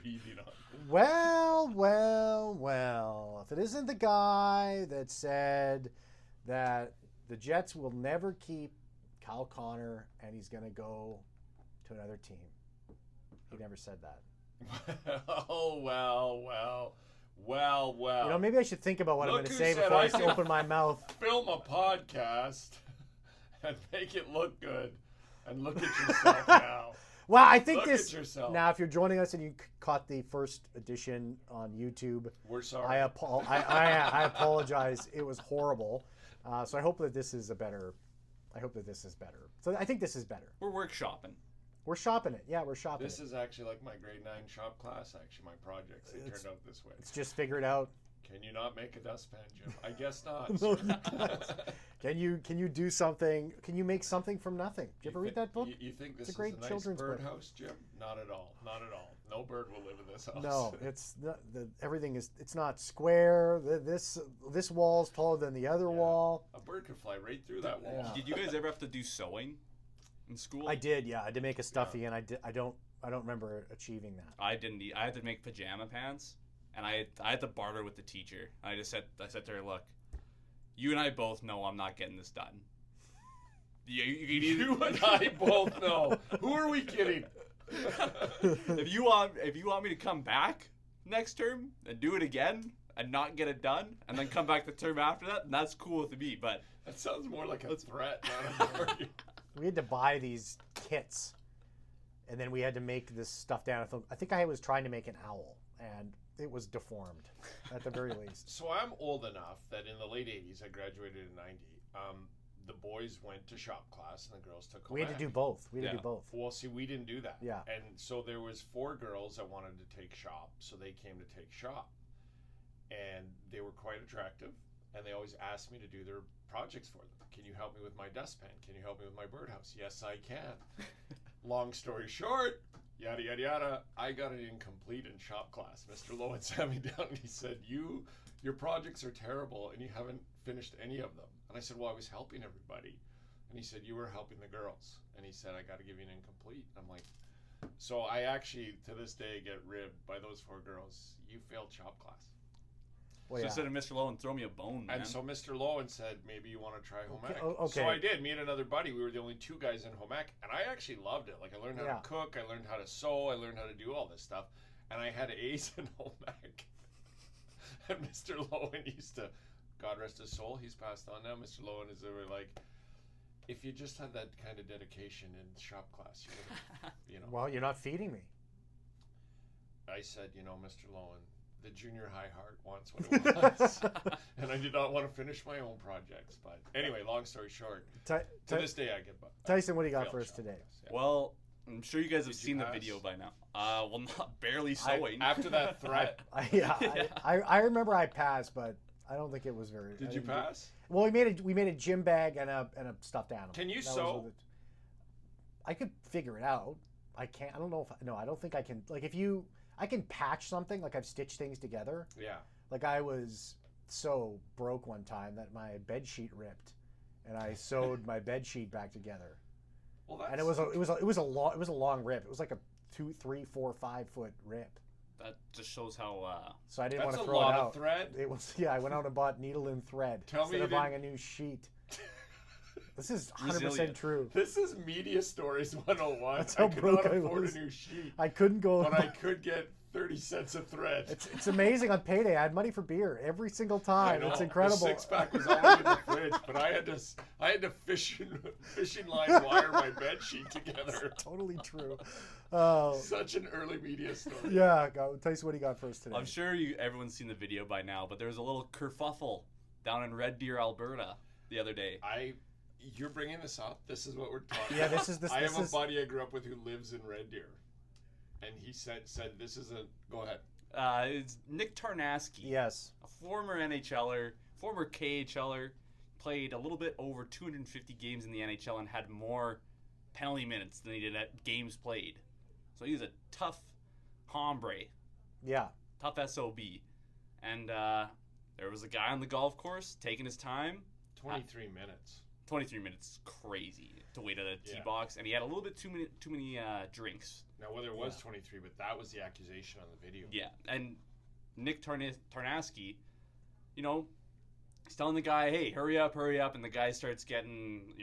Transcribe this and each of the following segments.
breathing on? Well. If it isn't the guy that said that the Jets will never keep Kyle Connor and he's going to go to another team. He never said that. Oh, well. You know, maybe I should think about what I'm Look going to who say said before I can open my mouth. Film a podcast and make it look good. And look at yourself now. Well, I think Look this. at yourself. Now, if you're joining us and you caught the first edition on YouTube, We're sorry. I apologize. It was horrible. So I hope that this is better. So I think this is better. We're workshopping. We're shopping it. Yeah, we're shopping This it. is actually like my grade 9 shop class. Actually, my projects they turned out this way. It's just figured out. Can you not make a dustpan, Jim? I guess not. No, Can you do something? Can you make something from nothing? Did you ever read that book? You think this It's a great is a nice children's book. birdhouse, Jim? Not at all. Not at all. No bird will live in this house. No, it's not, everything is. It's not square. This wall's taller than the other wall. A bird could fly right through that wall. Yeah. Did you guys ever have to do sewing in school? I did. Yeah, I did make a stuffy, and I don't remember achieving that. I didn't. I had to make pajama pants, and I had to barter with the teacher. I said to her, "Look, you and I both know I'm not getting this done. You and I both know. Who are we kidding? If you want me to come back next term and do it again and not get it done, and then come back the term after that, that's cool with me. But That sounds more like a threat, not a bargain. We had to buy these kits, and then we had to make this stuff down. I think I was trying to make an owl, and it was deformed, at the very least. So I'm old enough that in the late 80s, I graduated in 90. The boys went to shop class and the girls took home We had to ec. do both. We had to do both. Well, see, we didn't do that. Yeah. And so there was 4 girls that wanted to take shop, so they came to take shop. And they were quite attractive, and they always asked me to do their projects for them. Can you help me with my dustpan? Can you help me with my birdhouse? Yes, I can. Long story short, yada, yada, yada, I got it incomplete in shop class. Mr. Lowen sat me down and he said, your projects are terrible and you haven't finished any of them. And I said, well, I was helping everybody. And he said, you were helping the girls. And he said, I got to give you an incomplete. I'm like, so I actually, to this day, get ribbed by those 4 girls. You failed shop class. Well, so yeah. instead of Mr. Lowen, throw me a bone, man. And so Mr. Lowen said, maybe you want to try home ec. Okay. So I did. Me and another buddy, we were the only 2 guys in home ec. And I actually loved it. Like, I learned how to cook. I learned how to sew. I learned how to do all this stuff. And I had A's in home ec. And Mr. Lowen used to, God rest his soul, he's passed on now. Mr. Lowen is ever like, if you just had that kind of dedication in shop class, you would have, you know. Well, you're not feeding me. I said, Mr. Lowen, the junior high heart wants what it wants. And I did not want to finish my own projects. But anyway, long story short, to this day I get Tyson, what do you got for us today? Class, yeah. Well, I'm sure you guys have seen the pass? video by now. Well, not barely sewing. After that threat. I remember I passed, but I don't think it was very. Did you pass? Well, we made a gym bag and a stuffed animal. Can you That was sew? with it. I could figure it out. I can't. I don't know if. No, I don't think I can. Like I can patch something. Like I've stitched things together. Yeah. Like I was so broke one time that my bed sheet ripped, and I sewed my bed sheet back together. Well, that's... And it was a long rip. It was like a 2, 3, 4, 5 foot rip. That just shows how. So I didn't want to That's a throw lot it out. of thread. It was I went out and bought needle and thread Tell me instead of you buying a new sheet. This is 100% Resilient. true. This is Media Stories 101. That's how I could broke not I afford was. a new sheet, I couldn't go. but I could get 30 cents of thread. It's amazing on payday. I had money for beer every single time. I know. It's incredible. The 6-pack was always in the fridge, but I had to fishing line wire my bed sheet together. Totally true. Oh, Such an early media story. yeah. Tyson, what do you got for us today? I'm sure everyone's seen the video by now, but there was a little kerfuffle down in Red Deer, Alberta, the other day. You're bringing this up. This is what we're talking. Yeah, about. this is. I have a buddy I grew up with who lives in Red Deer, and he said this is a. Go ahead. It's Nick Tarnasky. Yes. A former NHLer, former KHLer, played a little bit over 250 games in the NHL and had more penalty minutes than he did at games played. So he was a tough hombre. Yeah. Tough SOB. And there was a guy on the golf course taking his time. 23 minutes. 23 minutes is crazy to wait at a tee Yeah. box, and he had a little bit too many drinks. Now, whether it was 23, but that was the accusation on the video. Yeah, and Nick Tarnasky, you know, he's telling the guy, "Hey, hurry up!" And the guy starts getting,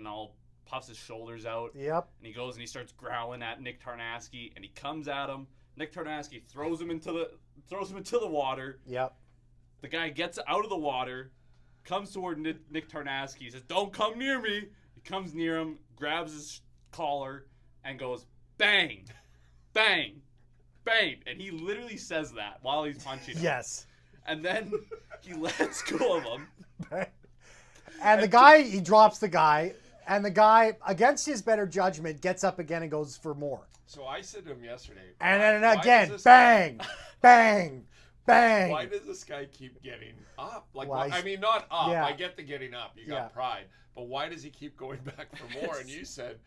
all puffs his shoulders out, Yep. and he goes and he starts growling at Nick Tarnasky, and he comes at him. Nick Tarnasky throws him into the water. Yep. The guy gets out of the water, comes toward Nick Tarnasky, says, "Don't come near me." He comes near him, grabs his collar, and goes, "Bang, bang, bang," and he literally says that while he's punching him. Yes. And then he lets go of him. And the guy, he drops the guy, and the guy, against his better judgment, gets up again and goes for more. So I said to him yesterday. And then why again, does this bang, guy- bang, bang. Why does this guy keep getting up? Like, Well, I mean, not up. yeah. I get the getting up. You got Yeah. pride. But why does he keep going back for more? And you said,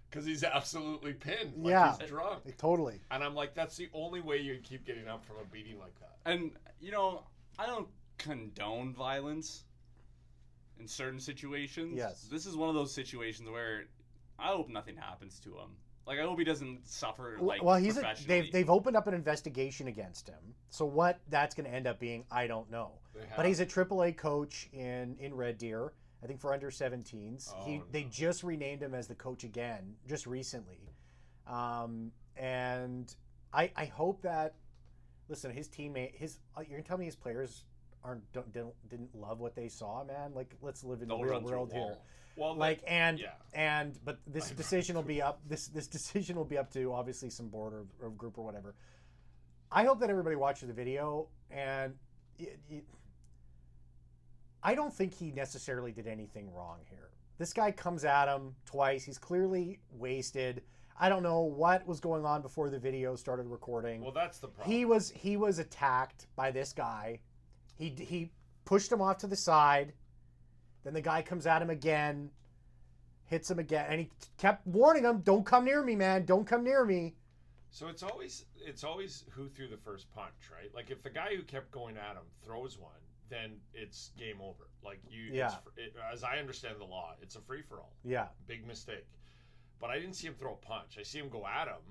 because he's absolutely pinned. Like Yeah. he's drunk. Totally. And I'm like, that's the only way you keep getting up from a beating like that. And, you know, I don't condone violence in certain situations. Yes. This is one of those situations where I hope nothing happens to him. Like, I hope he doesn't suffer, like, well, professionally. they've opened up an investigation against him. So what that's going to end up being, I don't know. But he's a AAA coach in Red Deer, I think for under 17s. Oh, They just renamed him as the coach again, just recently. And I hope that, listen, his teammate, you're going to tell me his players didn't love what they saw, man? Like, let's live in the They'll real run through a world here. wall. Well, Like, yeah. but this decision will be up. This decision will be up to obviously some board or group or whatever. I hope that everybody watches the video, and I don't think he necessarily did anything wrong here. This guy comes at him twice. He's clearly wasted. I don't know what was going on before the video started recording. Well, that's the problem. He was attacked by this guy. He pushed him off to the side. Then the guy comes at him again, hits him again, and he kept warning him, "Don't come near me, man. Don't come near me." So it's always who threw the first punch, right? Like if the guy who kept going at him throws one, then it's game over. Like as I understand the law, it's a free for all. Yeah. Big mistake. But I didn't see him throw a punch. I see him go at him,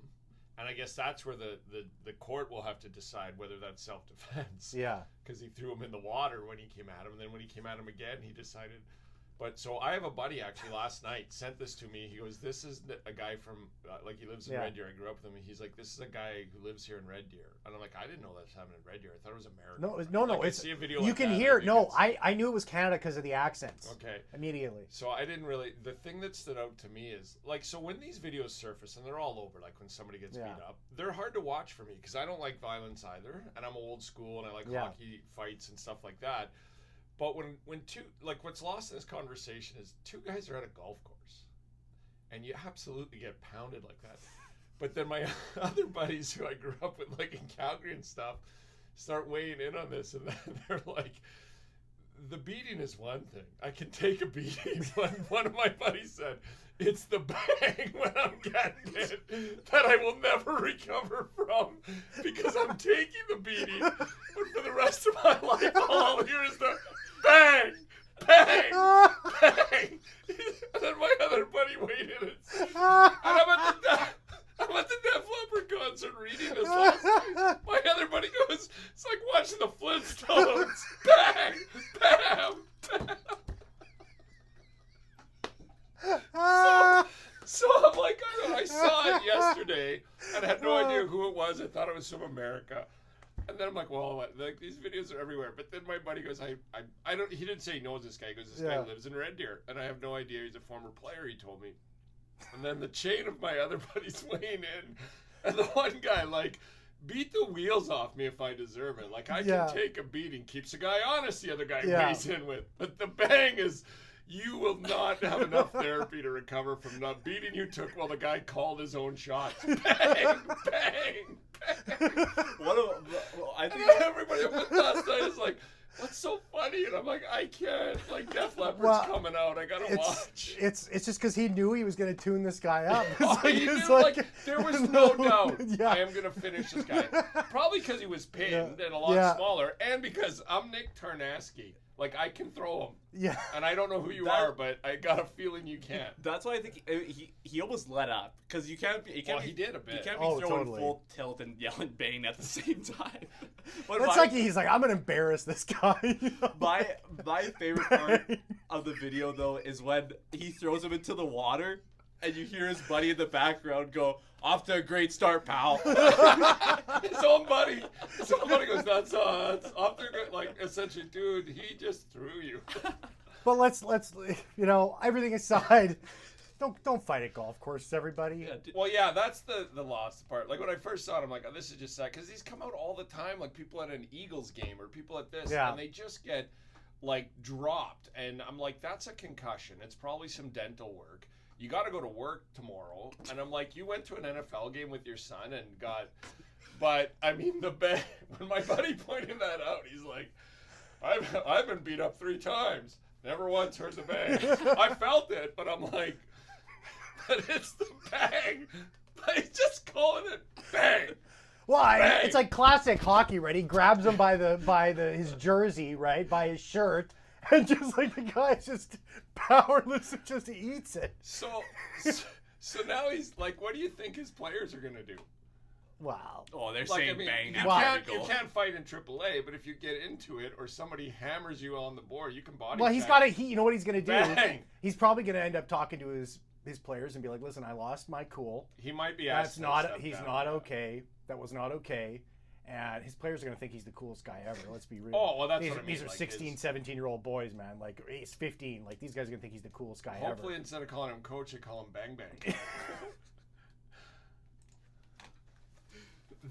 and I guess that's where the court will have to decide whether that's self-defense. Yeah. Because he threw him in the water when he came at him, and then when he came at him again, he decided. But so I have a buddy actually last night sent this to me. He goes, "This is a guy from he lives in Red Deer. I grew up with him." And he's like, "This is a guy who lives here in Red Deer." And I'm like, "I didn't know that's happening in Red Dear. I thought it was America." No. Like, I It's see a video you like can that, hear. I think No, it's- I knew it was Canada because of the accents. Okay. Immediately. So I didn't really. The thing that stood out to me is like, so when these videos surface and they're all over, like when somebody gets beat up, they're hard to watch for me because I don't like violence either, and I'm old school and I like hockey fights and stuff like that. But when two, like what's lost in this conversation is two guys are at a golf course, and you absolutely get pounded like that. But then my other buddies who I grew up with, like in Calgary and stuff, start weighing in on this, and then they're like, the beating is one thing. I can take a beating. One of my buddies said, it's the bang when I'm getting it that I will never recover from because I'm taking the beating. But for the rest of my life, all I'll hear is the bang, bang, bang. And then my other buddy weighed in it. And I'm at the Def Leppard concert reading this last night. My other buddy goes, it's like watching the Flintstones. Bang, bam, bam. So I'm like, I saw it yesterday and I had no idea who it was. I thought it was from America. And then I'm like, well, like these videos are everywhere. But then my buddy goes, I don't. He didn't say he knows this guy. He goes, this guy lives in Red Deer, and I have no idea. He's a former player. He told me. And then the chain of my other buddies weighing in, and the one guy like beat the wheels off me if I deserve it. Like I can take a beating, keeps a guy honest. The other guy weighs in with, but the bang is. You will not have enough therapy to recover from the beating you took while the guy called his own shots. Bang, bang, bang. I think Everybody up with last night is like, what's so funny? And I'm like, I can't. Like, Def Leppard's coming out. I gotta watch. It's just because he knew he was going to tune this guy up. He knew, like, there was no doubt I am going to finish this guy. Probably because he was pinned and a lot smaller, and because I'm Nick Tarnasky. Like, I can throw them. Yeah. And I don't know who you That- are, but I got a feeling you can't. That's why I think he almost let up because you can't be. Well, he did a bit. You can't be Oh, throwing totally. full tilt and yelling bang at the same time. But It's like he's like, I'm gonna embarrass this guy. You know? my favorite part of the video though is when he throws him into the water and you hear his buddy in the background go, "Off to a great start, pal." His own buddy. Goes, that's off there. Like, essentially, dude, he just threw you. But let's everything aside, don't fight at golf courses, everybody. Yeah, Well, yeah, that's the lost part. Like, when I first saw it, I'm like, oh, this is just sad. Because these come out all the time. Like, people at an Eagles game or people at this. Yeah. And they just get, like, dropped. And I'm like, that's a concussion. It's probably some dental work. You got to go to work tomorrow. And I'm like, you went to an NFL game with your son and got... But, I mean, when my buddy pointed that out, he's like, I've been beat up 3 times. Never once heard the bang. I felt it, but I'm like, but it's the bang. But he's just calling it bang. Well, Bang! it's like classic hockey, right? He grabs him by his jersey, right, by his shirt, and just like the guy's just powerless and just eats it. So now he's like, what do you think his players are gonna do? Wow. Oh, they're Like, saying I mean, bang you after the can't, goal. you can't fight in AAA, but if you get into it or somebody hammers you on the board, you can body. Well, he's check. got to. You know what he's gonna do? Bang! He's probably gonna end up talking to his players and be like, "Listen, I lost my cool. He might be That's asked. to not. step He's down. not okay. That was not okay." And his players are going to think he's the coolest guy ever. Let's be real. Oh, well, that's these, what I mean. These are like 16, 17-year-old boys, man. Like, he's 15. Like, these guys are going to think he's the coolest guy Hopefully, ever. instead of calling him coach, they call him Bang Bang.